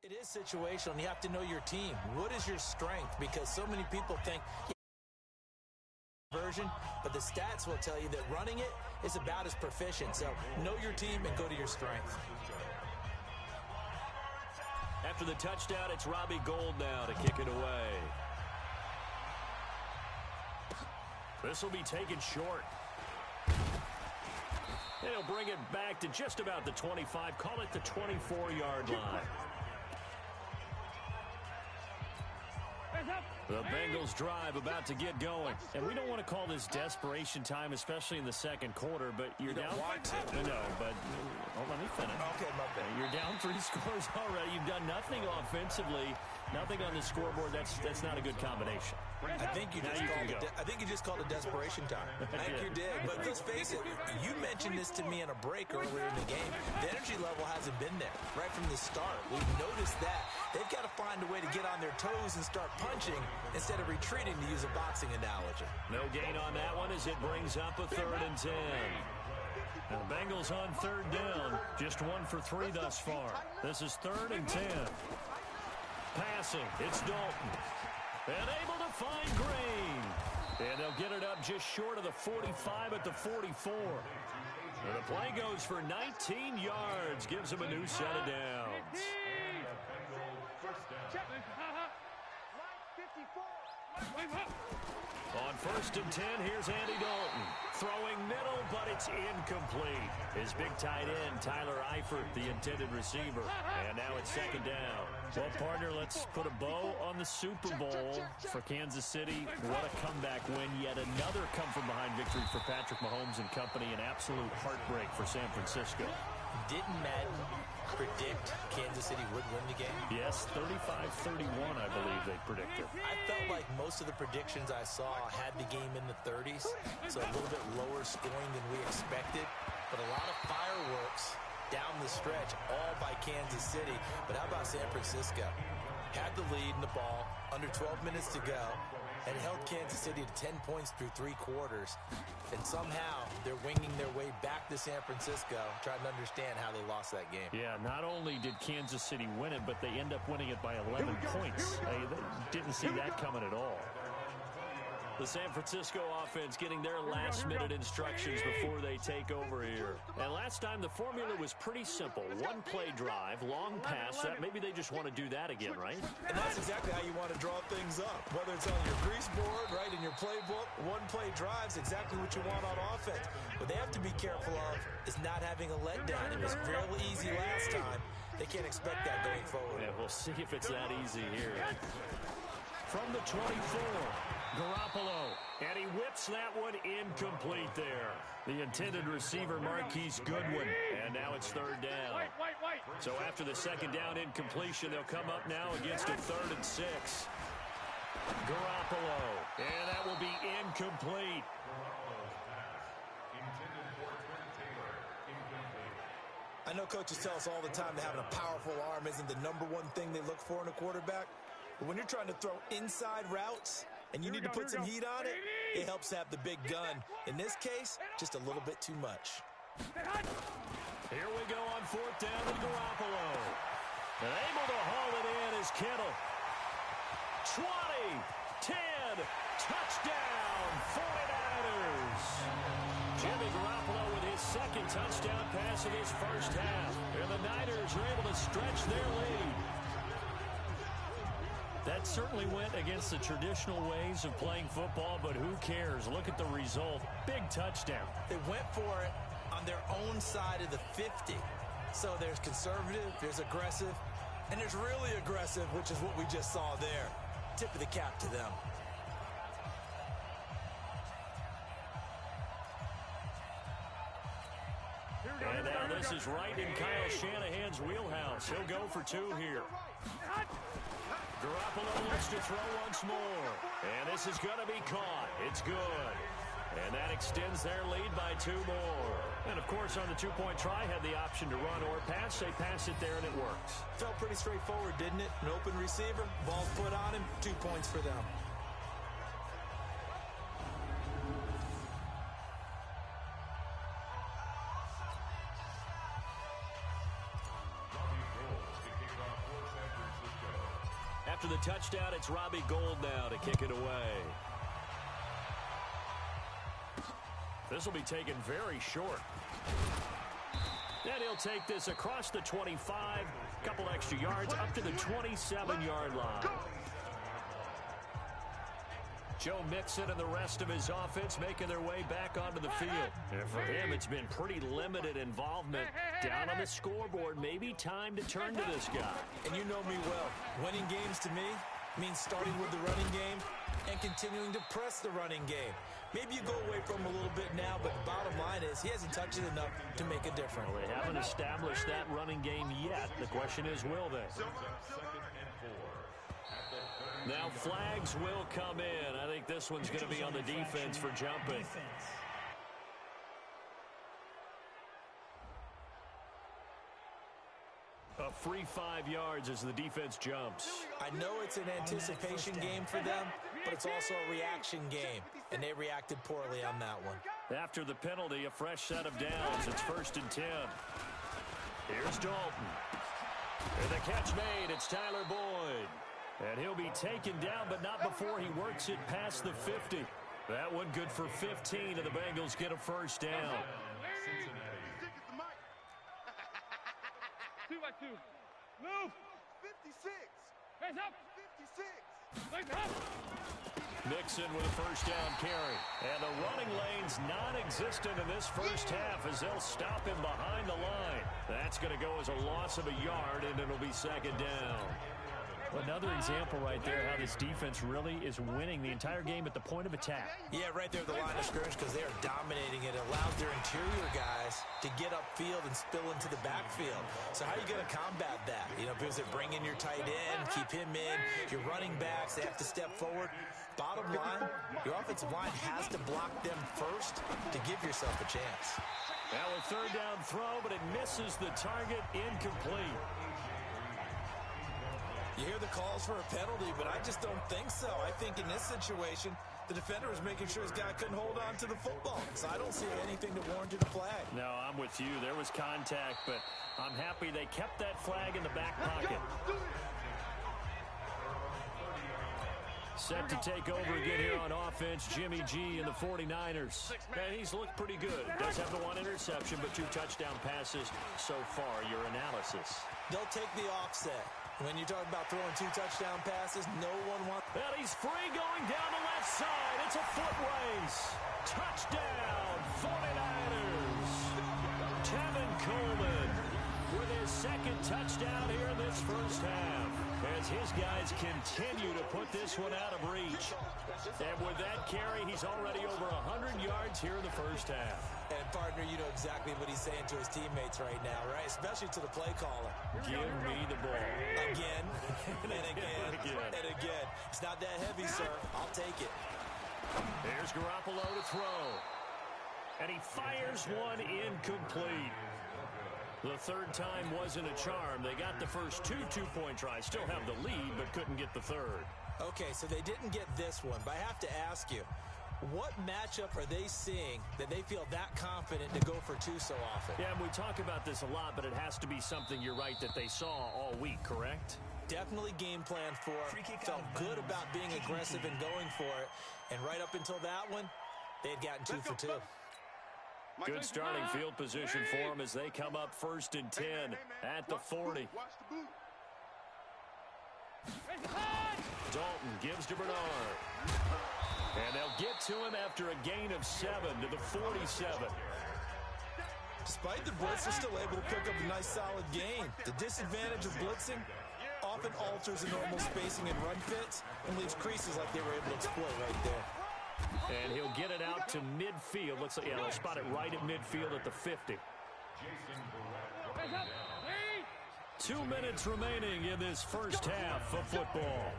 It is situational, and you have to know your team. What is your strength? Because so many people think version, but the stats will tell you that running it is about as proficient. So know your team and go to your strength. After the touchdown, it's Robbie Gould now to kick it away. This will be taken short. And he'll bring it back to just about the 25. Call it the 24-yard line. The Bengals drive about to get going. And we don't want to call this desperation time, especially in the second quarter, but you're down. Don't want to. No, but let me finish. Okay, my bad. You're down 3 scores already. You've done nothing offensively, nothing on the scoreboard. That's not a good combination. I think you just called it desperation time. I think you did. But let's face it, you mentioned this to me in a break earlier in the game. The energy level hasn't been there right from the start. We've noticed that. They've got to find a way to get on their toes and start punching instead of retreating, to use a boxing analogy. No gain on that one as it brings up a 3rd and 10. Now the Bengals on 3rd down, just 1 for 3 thus far. This is 3rd and 10. Passing, it's Dalton. And able to find Green. And they'll get it up just short of the 45 at the 44. And the play goes for 19 yards, gives them a new set of downs. On 1st and 10, here's Andy Dalton. Throwing middle, but it's incomplete. His big tight end, Tyler Eifert, the intended receiver. And now it's 2nd down. Well, partner, let's put a bow on the Super Bowl for Kansas City. What a comeback win. Yet another come-from-behind victory for Patrick Mahomes and company. An absolute heartbreak for San Francisco. Didn't Madden predict Kansas City would win the game? Yes, 35-31, I believe they predicted. I felt like most of the predictions I saw had the game in the 30s, so a little bit lower scoring than we expected. But a lot of fireworks down the stretch, all by Kansas City. But how about San Francisco? Had the lead in the ball, under 12 minutes to go, and held Kansas City to 10 points through 3 quarters. And somehow they're winging their way back to San Francisco, trying to understand how they lost that game. Yeah, not only did Kansas City win it, but they end up winning it by 11 points. They didn't see that coming at all. The San Francisco offense getting their last-minute instructions before they take over here. And last time, the formula was pretty simple. 1-play drive, long pass. Maybe they just want to do that again, right? And that's exactly how you want to draw things up. Whether it's on your grease board, right, in your playbook, 1-play drive's exactly what you want on offense. What they have to be careful of is not having a letdown. It was fairly easy last time. They can't expect that going forward. Yeah, we'll see if it's that easy here. From the 24, Garoppolo, and he whips that one incomplete there. The intended receiver, Marquise Goodwin, and now it's 3rd down. So after the 2nd down incompletion, they'll come up now against a 3rd and 6. Garoppolo, and that will be incomplete. I know coaches tell us all the time that having a powerful arm isn't the #1 thing they look for in a quarterback. But when you're trying to throw inside routes and you need to put some heat on it, it helps have the big gun. In this case, just a little bit too much. Here we go on 4th down to Garoppolo. And able to haul it in is Kittle. 20, 10, touchdown, 49ers. Jimmy Garoppolo with his 2nd touchdown pass of his first half. And the Niners are able to stretch their lead. That certainly went against the traditional ways of playing football, but who cares? Look at the result. Big touchdown. They went for it on their own side of the 50. So there's conservative, there's aggressive, and there's really aggressive, which is what we just saw there. Tip of the cap to them. And now this is right in Kyle Shanahan's wheelhouse. He'll go for 2 here. Garoppolo looks to throw once more. And this is going to be caught. It's good. And that extends their lead by 2 more. And, of course, on the 2-point try, had the option to run or pass. They pass it there, and it works. Felt pretty straightforward, didn't it? An open receiver, ball put on him, 2 points for them. After the touchdown, it's Robbie Gould now to kick it away. This will be taken very short. And he'll take this across the 25, couple extra yards up to the 27-yard line. Joe Mixon and the rest of his offense making their way back onto the field. And for him, it's been pretty limited involvement. Down on the scoreboard, maybe time to turn to this guy. And you know me well. Winning games to me means starting with the running game and continuing to press the running game. Maybe you go away from him a little bit now, but the bottom line is he hasn't touched it enough to make a difference. Well, they haven't established that running game yet. The question is, will they? Now flags will come in. I think this one's going to be on the defense for jumping. A free 5 yards as the defense jumps. I know it's an anticipation game for them, but it's also a reaction game, and they reacted poorly on that one. After the penalty, a fresh set of downs. It's 1st and 10. Here's Dalton. And the catch made. It's Tyler Boyd. And he'll be taken down, but not before he works it past the 50. That one good for 15, and the Bengals get a first down. 2 by 2. Move. 56. Hands up. 56. Legs up. Mixon with a first down carry. And the running lane's non-existent in this first half as they'll stop him behind the line. That's going to go as a loss of a yard, and it'll be 2nd down. Another example right there how this defense really is winning the entire game at the point of attack. Yeah, right there at the line of scrimmage because they are dominating it. It allows their interior guys to get upfield and spill into the backfield. So how are you going to combat that? You know, because they bring in your tight end, keep him in, your running backs, they have to step forward. Bottom line, your offensive line has to block them first to give yourself a chance. Now a 3rd down throw, but it misses the target, incomplete. You hear the calls for a penalty, but I just don't think so. I think in this situation, the defender was making sure his guy couldn't hold on to the football. So I don't see anything that warranted a flag. No, I'm with you. There was contact, but I'm happy they kept that flag in the back pocket. Set to take over again here on offense, Jimmy G and the 49ers. And he's looked pretty good. Does have the 1 interception, but 2 touchdown passes so far. Your analysis. They'll take the offset. When you talk about throwing 2 touchdown passes, no one wants... Well, he's free going down the left side. It's a foot race. Touchdown, 49ers. Tevin Coleman with his 2nd touchdown here in this first half. As his guys continue to put this one out of reach. And with that carry, he's already over 100 yards here in the first half. And, partner, you know exactly what he's saying to his teammates right now, right? Especially to the play caller. Give me the ball. Again, and again, and again. It's not that heavy, sir. I'll take it. There's Garoppolo to throw. And he fires one incomplete. The 3rd time wasn't a charm. They got the first 2 two-point tries. Still have the lead, but couldn't get the 3rd. Okay, so they didn't get this one, but I have to ask you, what matchup are they seeing that they feel that confident to go for 2 so often? Yeah, and we talk about this a lot, but it has to be something, you're right, that they saw all week, correct? Definitely game plan for it. Felt good about being aggressive and going for it. And right up until that one, they had gotten 2 for 2. Good starting field position for them as they come up 1st and 10 at the 40. Dalton gives to Bernard. And they'll get to him after a gain of 7 to the 47. Despite the blitz, they're still able to pick up a nice solid gain. The disadvantage of blitzing often alters the normal spacing and run fits and leaves creases like they were able to exploit right there. And he'll get it out to midfield. Looks like, yeah, they'll spot it right at midfield at the 50. 2 minutes remaining in this first half of football.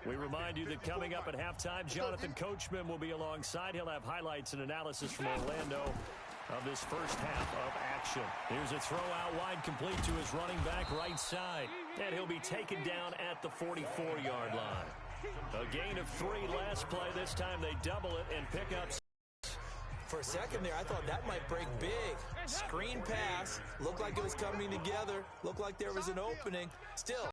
We remind you that coming up at halftime, Jonathan Coachman will be alongside. He'll have highlights and analysis from Orlando of this first half of action. Here's a throw out wide, complete to his running back right side. And he'll be taken down at the 44-yard line. A gain of 3 last play. This time they double it and pick up. For a second there, I thought that might break big. Screen pass. Looked like it was coming together. Looked like there was an opening. Still.